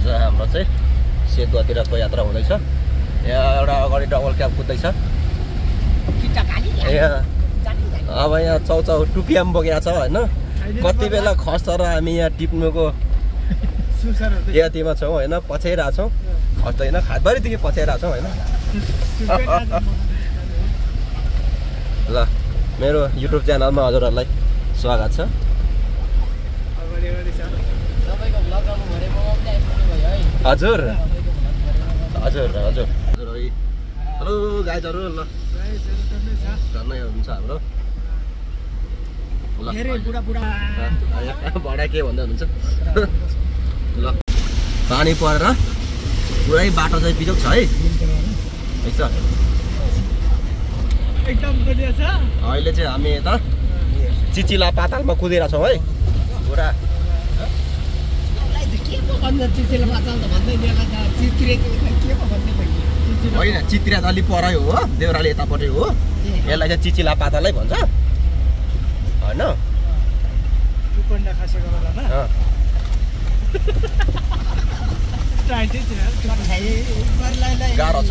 हाम्रो चाहिँ सेतुवातिरको यात्रा हुँदैछ। यहाँ एउटा अगाडि डबल क्याब कुद्दैछ। अब यहाँ चौचाउ टुपियाम बोकेको छ होइन। कति बेला खस्छ र हामी यहाँ टिप्नुको यतिमा छौँ होइन, पछ्याइरहेको छौँ। खस्दैन, खातभरिदेखि पछ्याइरहेको छौँ होइन। ल मेरो युट्युब च्यानलमा हजुरहरूलाई स्वागत छ। हजुर हजुर हजुर हजुर हेलो गाइजहरू। ल झन्नै हुन्छ हाम्रो। ल बडा के भन्दै हुनुहुन्छ? ल पानी परेर पुरै बाटो चाहिँ बिजोग छ है। ठिक छ, एकदम बढिया छ। अहिले चाहिँ हामी यता चिचिला पातालमा कुदेर छौँ है पुरा। होइन चित्रिया त अलि परै हो, देउराली यतापट्टि हो। यसलाई चाहिँ चिचिला पातालै भन्छ होइन। गाह्रो छ।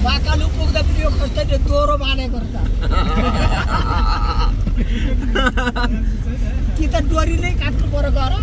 बाकालु पुग्दा पनि यो कस्तै दोहोरो बाँडेको रहेछ कि त डोरी नै काट्नु पर्यो गर।